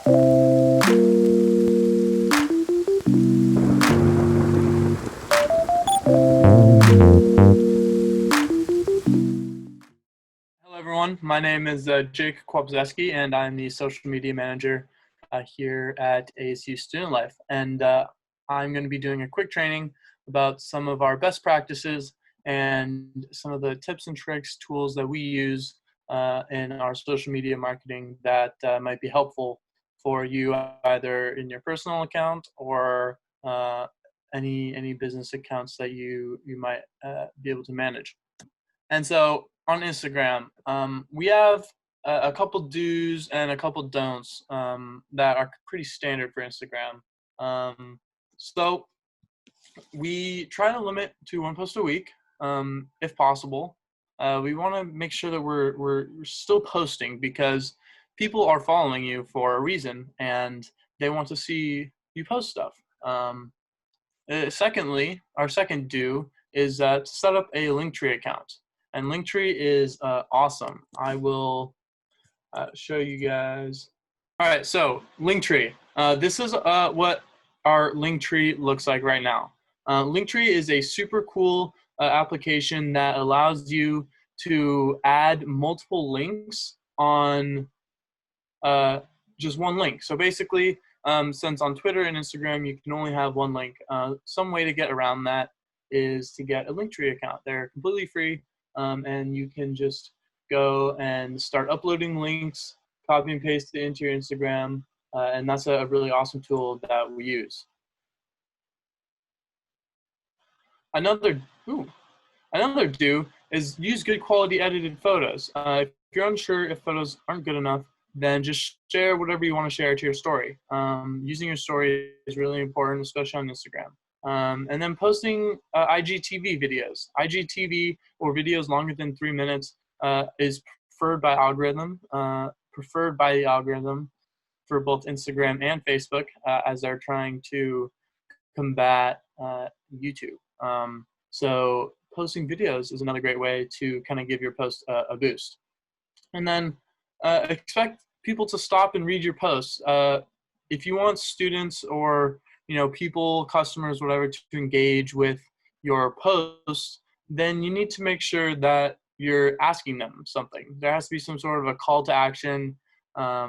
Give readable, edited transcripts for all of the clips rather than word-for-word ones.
Hello, everyone. My name is Jake Kwapzeski, and I'm the social media manager here at ASU Student Life. And I'm going to be doing a quick training about some of our best practices and some of the tips and tricks, tools that we use in our social media marketing that might be helpful for you either in your personal account or any business accounts that you might be able to manage. And so on Instagram, we have a couple do's and a couple don'ts that are pretty standard for Instagram. So we try to limit to one post a week, if possible. We want to make sure that we're still posting because people are following you for a reason and they want to see you post stuff. Secondly, our second do is to set up a Linktree account. And Linktree is awesome. I will show you guys. All right, so Linktree. This is what our Linktree looks like right now. Linktree is a super cool application that allows you to add multiple links on just one link. So basically, since on Twitter and Instagram you can only have one link, some way to get around that is to get a Linktree account. They're completely free, and you can just go and start uploading links, copy and paste it into your Instagram, and that's a really awesome tool that we use. Another do is use good quality edited photos. If you're unsure if photos aren't good enough, then just share whatever you want to share to your story. Using your story is really important, especially on Instagram. And then posting IGTV videos. IGTV or videos longer than 3 minutes is preferred by the algorithm for both Instagram and Facebook as they're trying to combat YouTube. So posting videos is another great way to kind of give your post a boost. And then expect people to stop and read your posts. If you want students or people, customers, whatever, to engage with your posts, then you need to make sure that you're asking them something. There has to be some sort of a call to action. A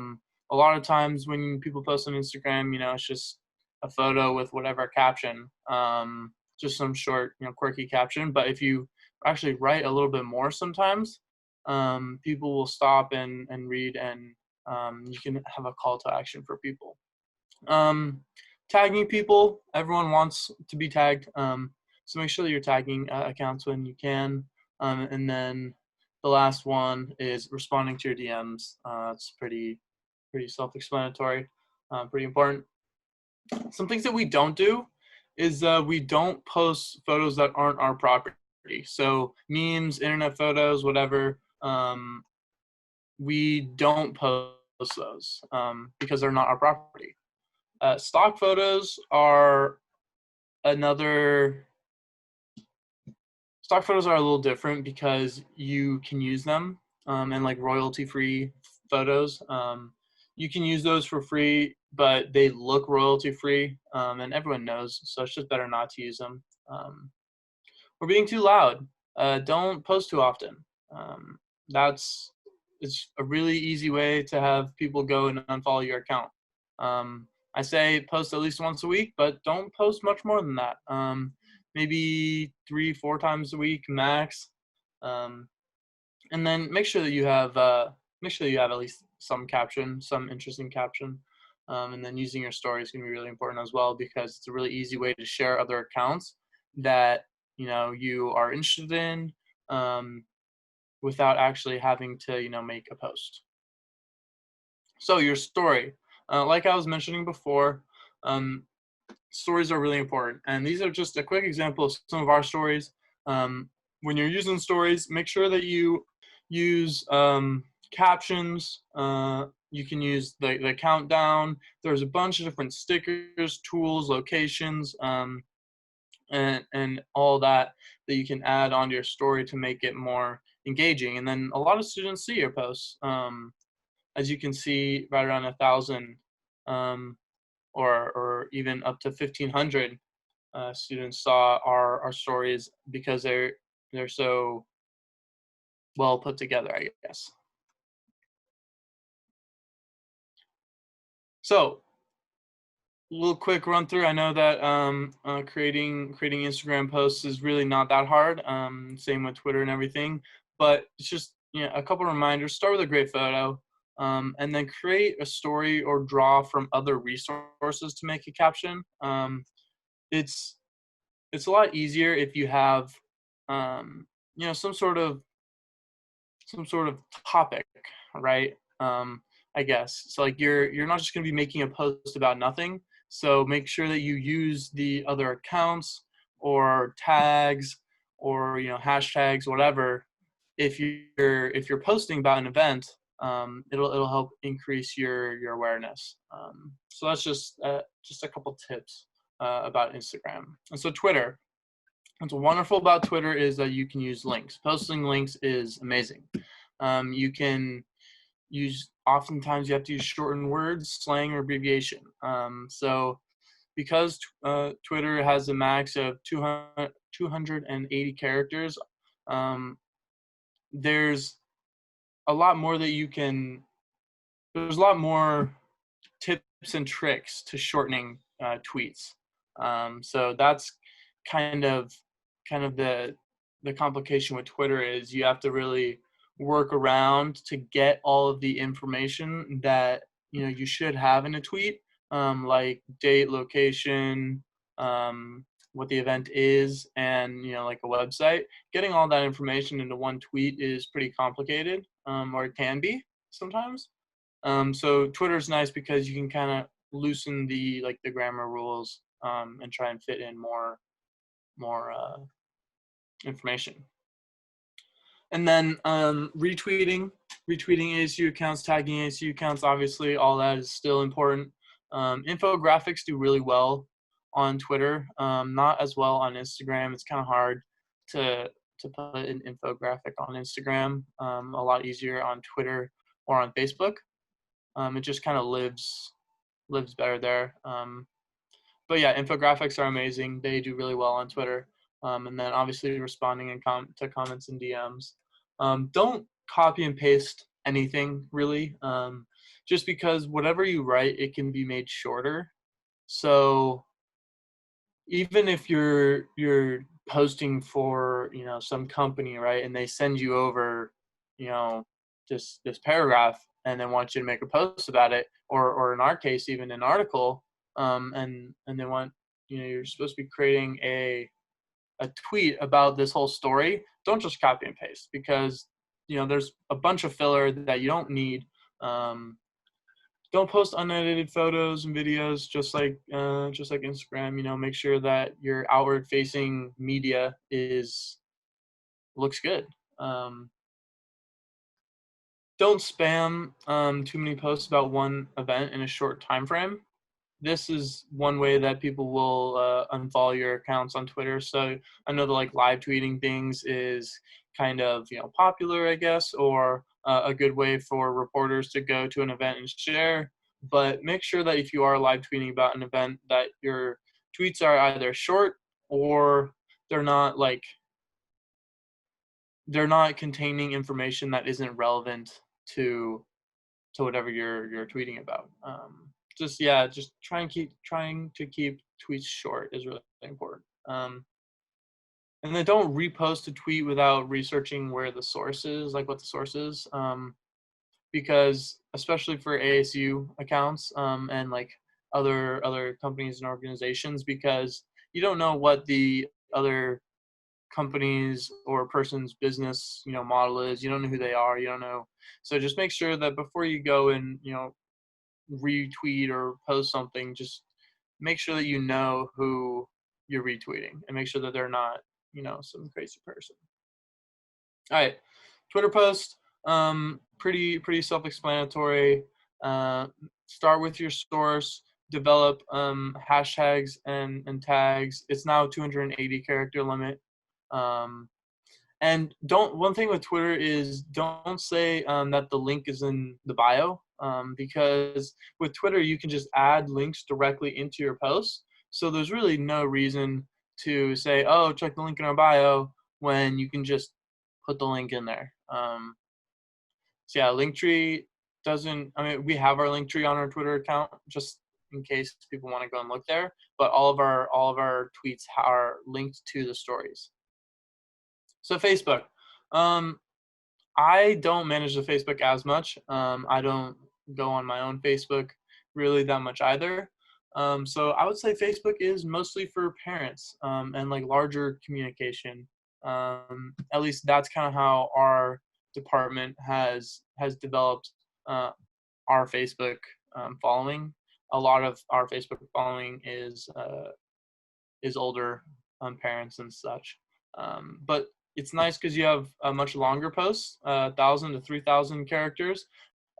lot of times when people post on Instagram, it's just a photo with whatever caption, just some short, quirky caption. But if you actually write a little bit more sometimes, people will stop and read, and you can have a call to action for people. Tagging people, everyone wants to be tagged, so make sure that you're tagging accounts when you can. And then the last one is responding to your DMs. It's pretty self-explanatory, pretty important. Some things that we don't do is we don't post photos that aren't our property. So memes, internet photos, whatever, we don't post those because they're not our property. Stock photos are a little different because you can use them, and like royalty-free photos. You can use those for free, but they look royalty-free, and everyone knows, so it's just better not to use them. We're being too loud. Don't post too often. It's a really easy way to have people go and unfollow your account. I say post at least once a week, but don't post much more than that. Maybe 3-4 times a week max. And then make sure that you have at least some caption, some interesting caption. And then using your story is going to be really important as well, because it's a really easy way to share other accounts that you are interested in, without actually having to make a post. So your story, like I was mentioning before, stories are really important, and these are just a quick example of some of our stories. When you're using stories, make sure that you use captions. You can use the countdown. There's a bunch of different stickers, tools, locations, and all that you can add onto your story to make it more engaging. And then a lot of students see your posts. As you can see, right around 1,000 or even up to 1,500 students saw our stories because they're so well put together, I guess. So, a little quick run through. I know that creating Instagram posts is really not that hard. Same with Twitter and everything, but it's just a couple reminders. Start with a great photo, and then create a story or draw from other resources to make a caption. It's it's a lot easier if you have um, some sort of topic, right? I guess so. Like you're not just going to be making a post about nothing. So make sure that you use the other accounts or tags or hashtags, whatever. If you're posting about an event, it'll help increase your awareness. So that's just a couple tips about Instagram. And so Twitter. What's wonderful about Twitter is that you can use links. Posting links is amazing. You can oftentimes you have to use shortened words, slang, or abbreviation. So because Twitter has a max of 280 characters, um, there's a lot more that there's a lot more tips and tricks to shortening tweets. So that's kind of the complication with Twitter is you have to really work around to get all of the information that you should have in a tweet, like date, location, what the event is, and like a website. Getting all that information into one tweet is pretty complicated, or it can be sometimes. So Twitter's nice because you can kind of loosen the grammar rules, and try and fit in more information. And then retweeting ASU accounts, tagging ASU accounts, obviously all that is still important. Infographics do really well on Twitter, not as well on Instagram. It's kind of hard to put an infographic on Instagram. A lot easier on Twitter or on Facebook. It just kind of lives better there. But yeah, infographics are amazing. They do really well on Twitter. And then obviously responding to comments and DMs. Don't copy and paste anything really, just because whatever you write, it can be made shorter. So even if you're posting for some company, right, and they send you over you know this paragraph and then want you to make a post about it, or in our case even an article, and they want you're supposed to be creating a tweet about this whole story. Don't just copy and paste, because there's a bunch of filler that you don't need. Don't post unedited photos and videos, just like Instagram. Make sure that your outward facing media looks good. Don't spam too many posts about one event in a short time frame. This is one way that people will unfollow your accounts on Twitter. So I know that like live tweeting things is kind of popular, I guess, or a good way for reporters to go to an event and share. But make sure that if you are live tweeting about an event, that your tweets are either short or they're not containing information that isn't relevant to whatever you're tweeting about. Just trying to keep tweets short is really important. And then don't repost a tweet without researching where the source is, like what the source is, because especially for ASU accounts, and like other companies and organizations, because you don't know what the other company's or person's business model is. You don't know who they are. You don't know. So just make sure that before you go and retweet or post something, just make sure that you know who you're retweeting, and make sure that they're not some crazy person. All right, Twitter post, pretty self-explanatory. Start with your source, develop hashtags and tags. It's now 280 character limit. And one thing with Twitter is don't say that the link is in the bio. because with Twitter, you can just add links directly into your posts. So there's really no reason to say, oh, check the link in our bio, when you can just put the link in there. So yeah, Linktree doesn't, I mean, we have our Linktree on our Twitter account just in case people want to go and look there, but all of our tweets are linked to the stories. So Facebook, I don't manage the Facebook as much. I don't go on my own Facebook really that much either. So I would say Facebook is mostly for parents and like larger communication. At least that's kind of how our department has developed our Facebook following. A lot of our Facebook following is older parents and such. But it's nice because you have much longer posts, 1,000 to 3,000 characters,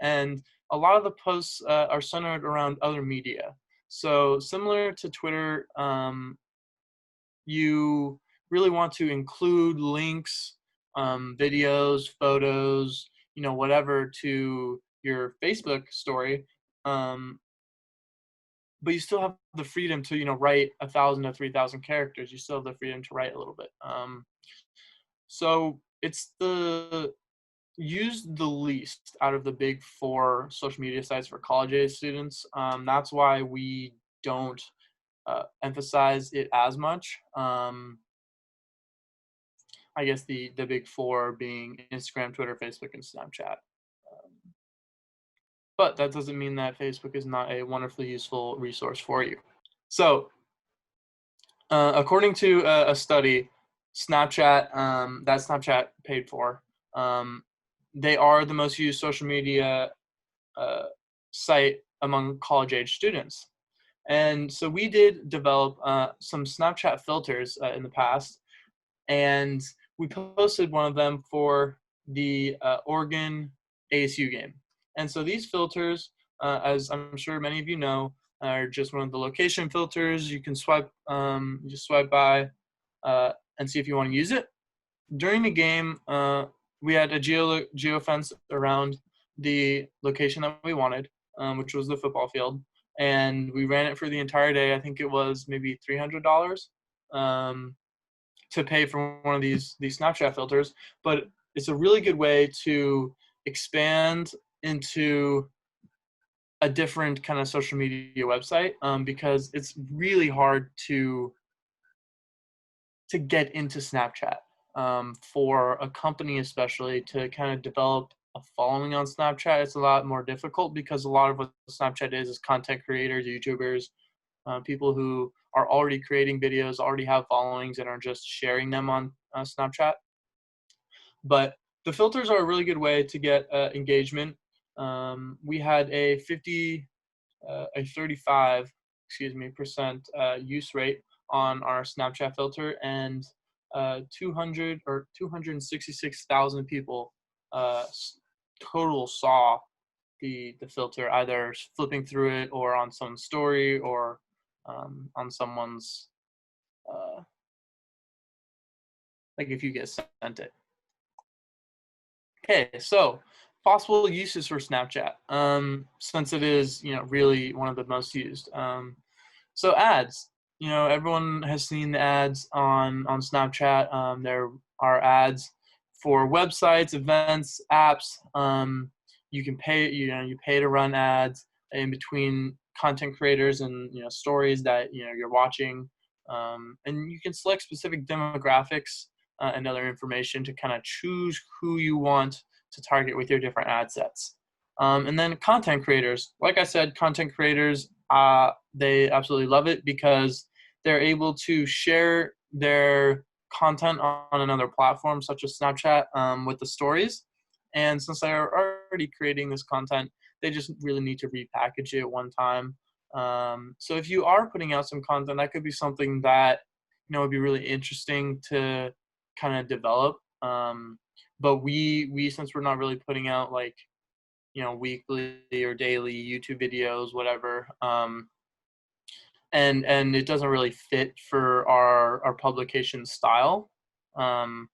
and a lot of the posts are centered around other media. So similar to Twitter, you really want to include links, videos, photos, whatever to your Facebook story. But you still have the freedom to, write 1,000 to 3,000 characters. You still have the freedom to write a little bit. So it's used the least out of the big 4 social media sites for college-age students. That's why we don't emphasize it as much. I guess the big 4 being Instagram, Twitter, Facebook, and Snapchat. But that doesn't mean that Facebook is not a wonderfully useful resource for you. So according to a study, Snapchat, that Snapchat paid for, they are the most used social media site among college-age students. And so we did develop some Snapchat filters in the past, and we posted one of them for the Oregon ASU game. And so these filters, as I'm sure many of you know, are just one of the location filters. You can swipe, just swipe by and see if you want to use it. During the game, we had a geofence around the location that we wanted, which was the football field, and we ran it for the entire day. I think it was maybe $300 to pay for one of these Snapchat filters, but it's a really good way to expand into a different kind of social media website because it's really hard to get into Snapchat for a company, especially to kind of develop a following on Snapchat. It's a lot more difficult because a lot of what Snapchat is content creators, YouTubers, people who are already creating videos, already have followings, and are just sharing them on Snapchat. But the filters are a really good way to get engagement. We had a 35% use rate on our Snapchat filter, and 266,000 people total saw the filter, either flipping through it or on someone's story or on someone's like if you get sent it. Okay, so possible uses for Snapchat, since it is really one of the most used. So ads, everyone has seen the ads on Snapchat. There are ads for websites, events, apps. You can pay, you pay to run ads in between content creators and stories that you're watching, and you can select specific demographics and other information to kind of choose who you want to target with your different ad sets. And then content creators, like I said, content creators, they absolutely love it because they're able to share their content on another platform such as Snapchat with the stories. And since they're already creating this content, they just really need to repackage it one time. So if you are putting out some content, that could be something that would be really interesting to kind of develop. But we since we're not really putting out like weekly or daily YouTube videos, whatever, and it doesn't really fit for our publication style. But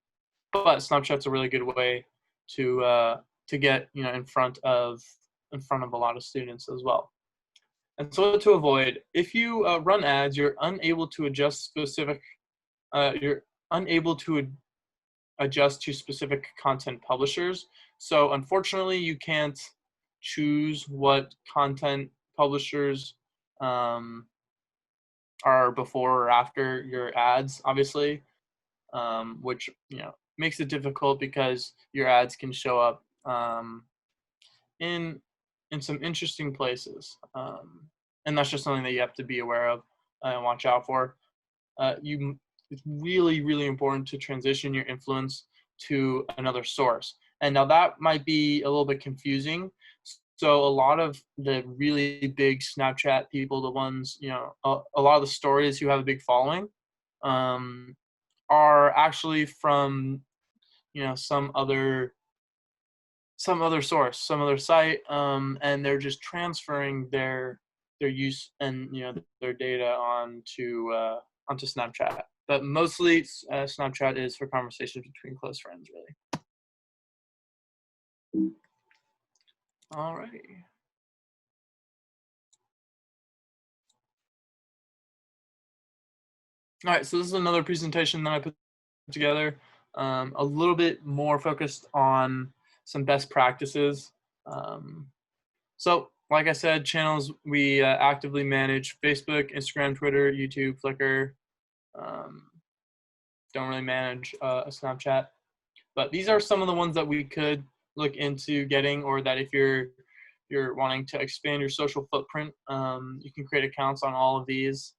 Snapchat's a really good way to get in front of in front of a lot of students as well. And so what to avoid, if you run ads, you're unable to adjust adjust to specific content publishers. So unfortunately, you can't choose what content publishers are before or after your ads, obviously, which makes it difficult because your ads can show up in some interesting places, and that's just something that you have to be aware of and watch out for. It's really, really important to transition your influence to another source. And now that might be a little bit confusing. So a lot of the really big Snapchat people, the ones, a lot of the stories who have a big following, are actually from, some other source, some other site, and they're just transferring their use and their data onto Snapchat. But mostly Snapchat is for conversations between close friends, really. Alrighty. All right, so this is another presentation that I put together, a little bit more focused on some best practices. So like I said, channels, we actively manage Facebook, Instagram, Twitter, YouTube, Flickr. Don't really manage a Snapchat. But these are some of the ones that we could look into getting, or that if you're wanting to expand your social footprint, you can create accounts on all of these.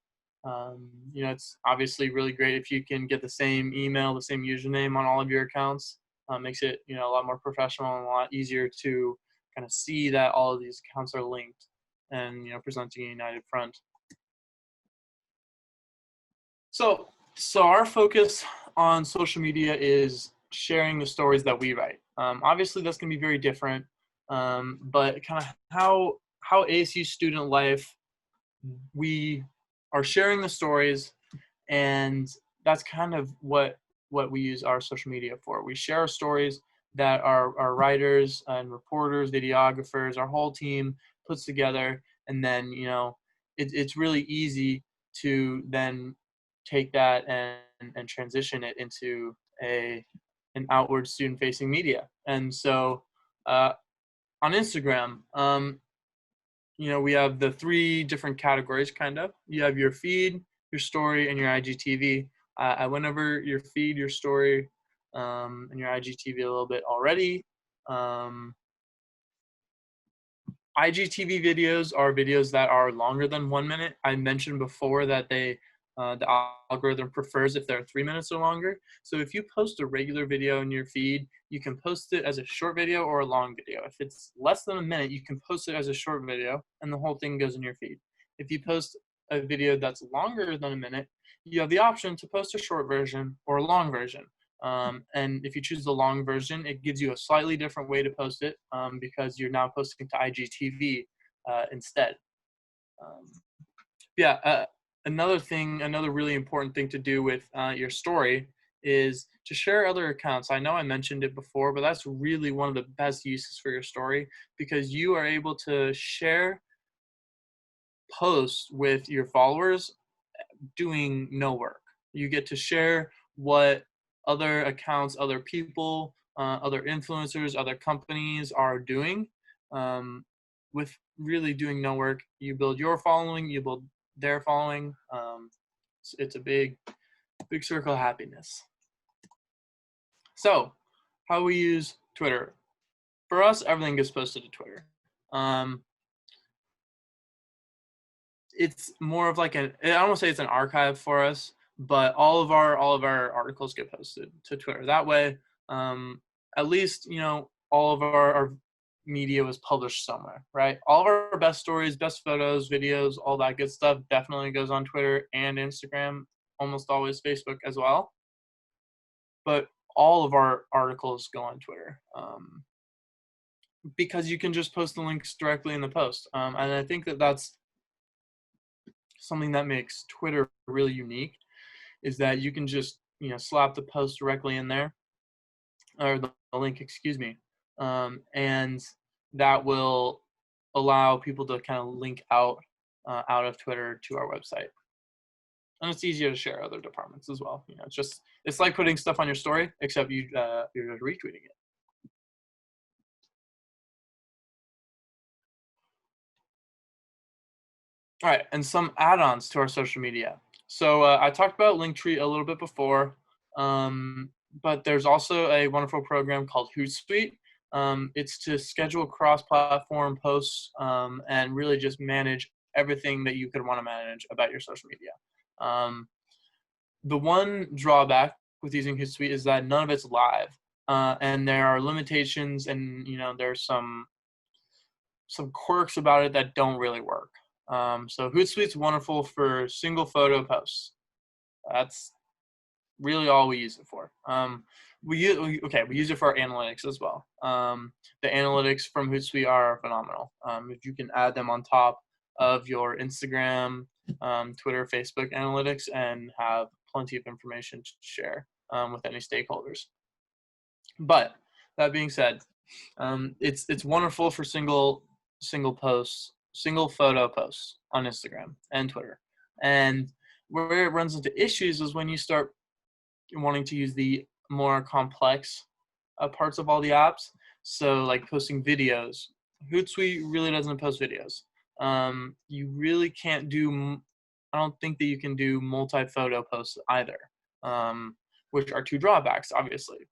It's obviously really great if you can get the same email, the same username on all of your accounts. Makes it a lot more professional and a lot easier to kind of see that all of these accounts are linked and presenting a united front. So our focus on social media is sharing the stories that we write. Obviously, that's going to be very different, but kind of how ASU student life, we are sharing the stories, and that's kind of what we use our social media for. We share our stories that our writers and reporters, videographers, our whole team puts together, and then it's really easy to then take that and transition it into an outward student-facing media. And so on Instagram, we have the 3 different categories, kind of. You have your feed, your story, and your IGTV. I went over your feed, your story, and your IGTV a little bit already. IGTV videos are videos that are longer than 1 minute. I mentioned before that the algorithm prefers if they're 3 minutes or longer. So if you post a regular video in your feed, you can post it as a short video or a long video. If it's less than a minute, you can post it as a short video and the whole thing goes in your feed. If you post a video that's longer than a minute, you have the option to post a short version or a long version. And if you choose the long version, it gives you a slightly different way to post it, because you're now posting to IGTV instead. Another really important thing to do with your story is to share other accounts. I know I mentioned it before, but that's really one of the best uses for your story, because you are able to share posts with your followers doing no work. You get to share what other accounts, other people, other influencers, other companies are doing, with really doing no work. You build your following, you build their following. It's a big circle of happiness. So how we use Twitter. For us, everything gets posted to Twitter. It's more of like I don't want to say it's an archive for us, but all of our articles get posted to Twitter. That way, at least all of our media was published somewhere, right? All of our best stories, best photos, videos, all that good stuff definitely goes on Twitter and Instagram, almost always Facebook as well. But all of our articles go on Twitter, because you can just post the links directly in the post. And I think that that's something that makes Twitter really unique, is that you can just slap the post directly in there, or the link, excuse me, and that will allow people to kind of link out of Twitter to our website. And it's easier to share other departments as well. You know, it's like putting stuff on your story, except you're just retweeting it. All right, and some add-ons to our social media. So I talked about Linktree a little bit before, but there's also a wonderful program called HootSuite. It's to schedule cross-platform posts and really just manage everything that you could want to manage about your social media. The one drawback with using HootSuite is that none of it's live, and there are limitations, and there's some quirks about it that don't really work. So HootSuite's wonderful for single photo posts. That's really all we use it for. We use it for our analytics as well. The analytics from Hootsuite are phenomenal. If you can add them on top of your Instagram, Twitter, Facebook analytics, and have plenty of information to share with any stakeholders. But that being said, it's wonderful for single posts, single photo posts on Instagram and Twitter. And where it runs into issues is when you start wanting to use the more complex parts of all the apps. So like posting videos, Hootsuite really doesn't post videos. You really can't do, I don't think that you can do multi-photo posts either, which are two drawbacks, obviously.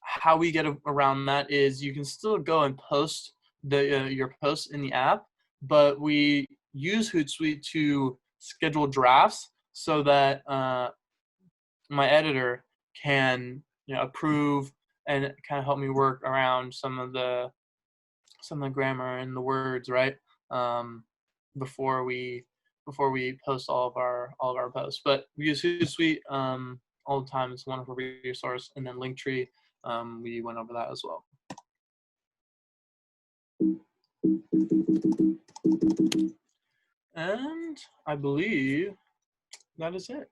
How we get around that is you can still go and post your posts in the app, but we use Hootsuite to schedule drafts so that my editor can approve and kind of help me work around some of the grammar and the words, right? Before we post all of our posts. But we use Hootsuite all the time. It's a wonderful resource. And then Linktree, we went over that as well. And I believe that is it.